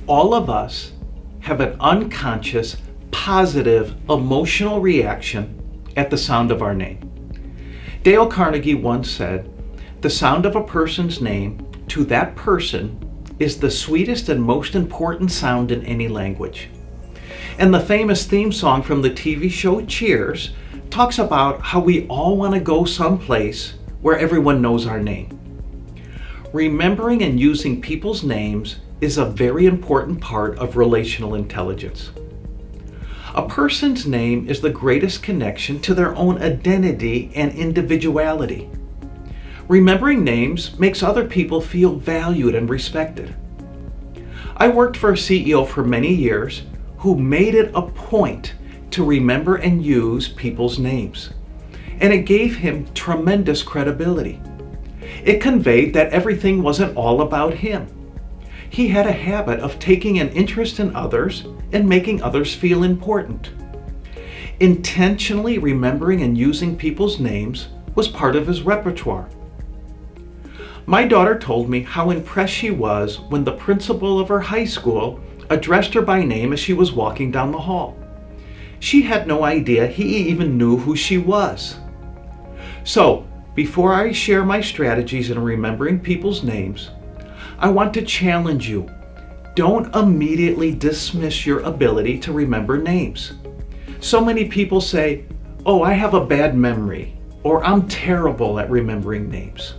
All of us have an unconscious, positive, emotional reaction at the sound of our name. Dale Carnegie once said, "The sound of a person's name to that person is the sweetest and most important sound in any language." And the famous theme song from the TV show Cheers talks about how we all want to go someplace where everyone knows our name. Remembering and using people's names is a very important part of relational intelligence. A person's name is the greatest connection to their own identity and individuality. Remembering names makes other people feel valued and respected. I worked for a CEO for many years who made it a point to remember and use people's names, and it gave him tremendous credibility. It conveyed that everything wasn't all about him. He had a habit of taking an interest in others and making others feel important. Intentionally remembering and using people's names was part of his repertoire. My daughter told me how impressed she was when the principal of her high school addressed her by name as she was walking down the hall. She had no idea he even knew who she was. So, before I share my strategies in remembering people's names, I want to challenge you. Don't immediately dismiss your ability to remember names. So many people say, "Oh, I have a bad memory," or "I'm terrible at remembering names."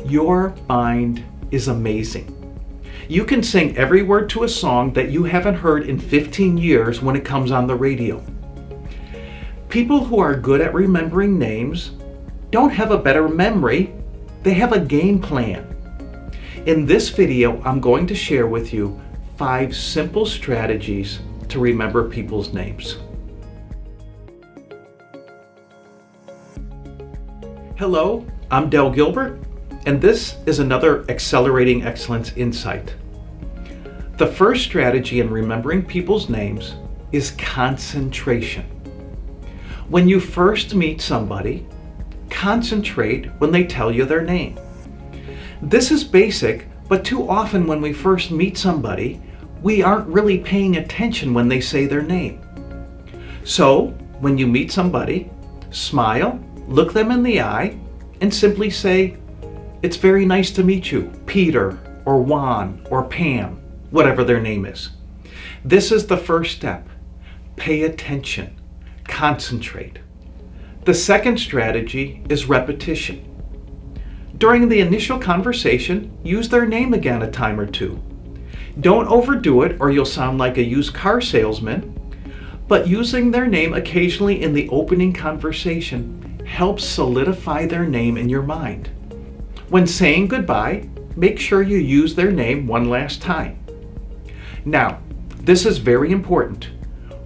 Your mind is amazing. You can sing every word to a song that you haven't heard in 15 years when it comes on the radio. People who are good at remembering names don't have a better memory, they have a game plan. In this video, I'm going to share with you 5 simple strategies to remember people's names. Hello, I'm Del Gilbert, and this is another Accelerating Excellence Insight. The first strategy in remembering people's names is concentration. When you first meet somebody, concentrate when they tell you their name. This is basic, but too often when we first meet somebody, we aren't really paying attention when they say their name. So, when you meet somebody, smile, look them in the eye, and simply say, "It's very nice to meet you, Peter, or Juan, or Pam," whatever their name is. This is the first step. Pay attention. Concentrate. The second strategy is repetition. During the initial conversation, use their name again a time or two. Don't overdo it or you'll sound like a used car salesman, but using their name occasionally in the opening conversation helps solidify their name in your mind. When saying goodbye, make sure you use their name one last time. Now, this is very important.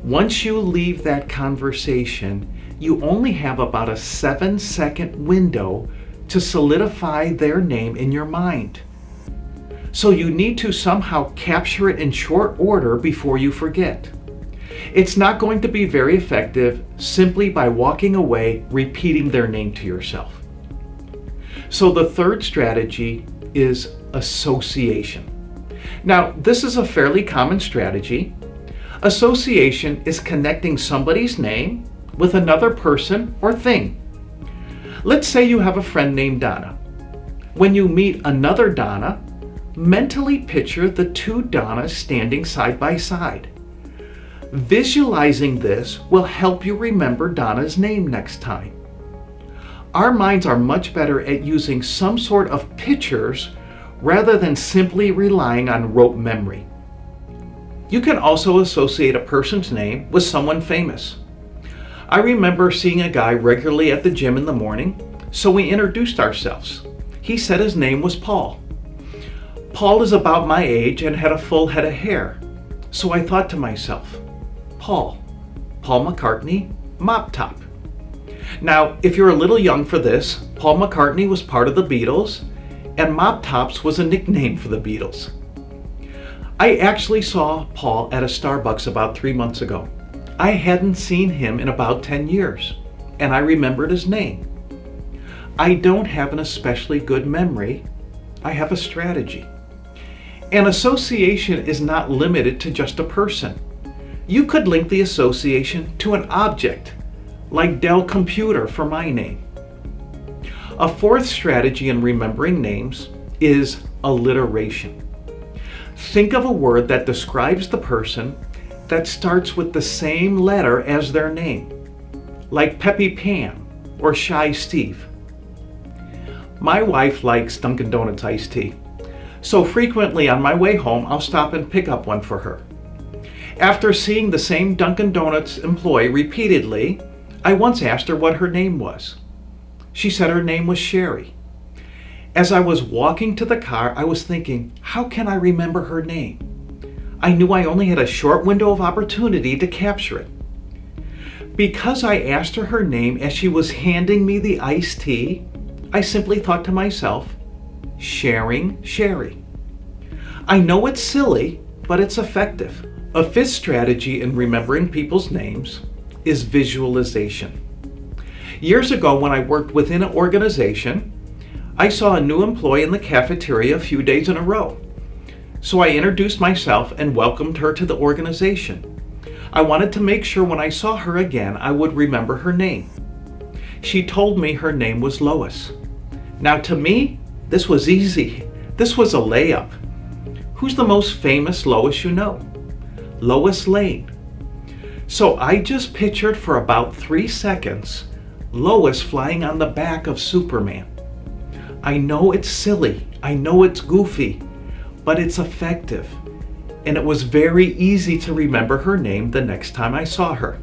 Once you leave that conversation, you only have about a 7-second window to solidify their name in your mind. So you need to somehow capture it in short order before you forget. It's not going to be very effective simply by walking away repeating their name to yourself. So the third strategy is association. Now, this is a fairly common strategy. Association is connecting somebody's name with another person or thing. Let's say you have a friend named Donna. When you meet another Donna, mentally picture the two Donnas standing side by side. Visualizing this will help you remember Donna's name next time. Our minds are much better at using some sort of pictures rather than simply relying on rote memory. You can also associate a person's name with someone famous. I remember seeing a guy regularly at the gym in the morning, so we introduced ourselves. He said his name was Paul. Paul is about my age and had a full head of hair, so I thought to myself, Paul McCartney, Mop Top. Now, if you're a little young for this, Paul McCartney was part of the Beatles, and Mop Tops was a nickname for the Beatles. I actually saw Paul at a Starbucks about 3 months ago. I hadn't seen him in about 10 years, and I remembered his name. I don't have an especially good memory. I have a strategy. An association is not limited to just a person. You could link the association to an object, like Dell Computer for my name. A fourth strategy in remembering names is alliteration. Think of a word that describes the person that starts with the same letter as their name, like Peppy Pam or Shy Steve. My wife likes Dunkin' Donuts iced tea, so frequently on my way home I'll stop and pick up one for her. After seeing the same Dunkin' Donuts employee repeatedly, I once asked her what her name was. She said her name was Sherry. As I was walking to the car, I was thinking, how can I remember her name? I knew I only had a short window of opportunity to capture it. Because I asked her name as she was handing me the iced tea, I simply thought to myself, sharing Sherry. I know it's silly, but it's effective. A fifth strategy in remembering people's names is visualization. Years ago, when I worked within an organization, I saw a new employee in the cafeteria a few days in a row. So I introduced myself and welcomed her to the organization. I wanted to make sure when I saw her again, I would remember her name. She told me her name was Lois. Now to me, this was easy. This was a layup. Who's the most famous Lois you know? Lois Lane. So I just pictured for about 3 seconds Lois flying on the back of Superman. I know it's silly, I know it's goofy, but it's effective. And it was very easy to remember her name the next time I saw her.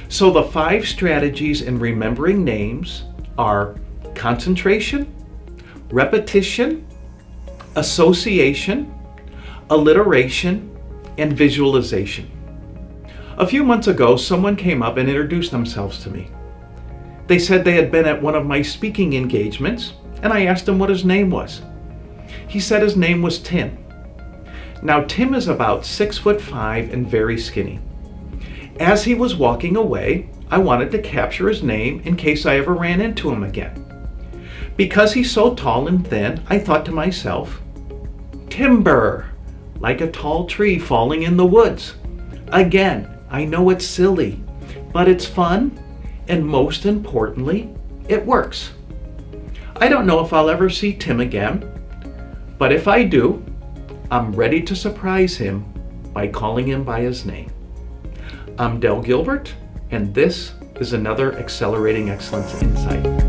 So the 5 strategies in remembering names are concentration, repetition, association, alliteration, and visualization. A few months ago, someone came up and introduced themselves to me. They said they had been at one of my speaking engagements, and I asked him what his name was. He said his name was Tim. Now, Tim is about 6'5" and very skinny. As he was walking away, I wanted to capture his name in case I ever ran into him again. Because he's so tall and thin, I thought to myself, timber, like a tall tree falling in the woods. Again, I know it's silly, but it's fun, and most importantly, it works. I don't know if I'll ever see Tim again, but if I do, I'm ready to surprise him by calling him by his name. I'm Del Gilbert, and this is another Accelerating Excellence Insight.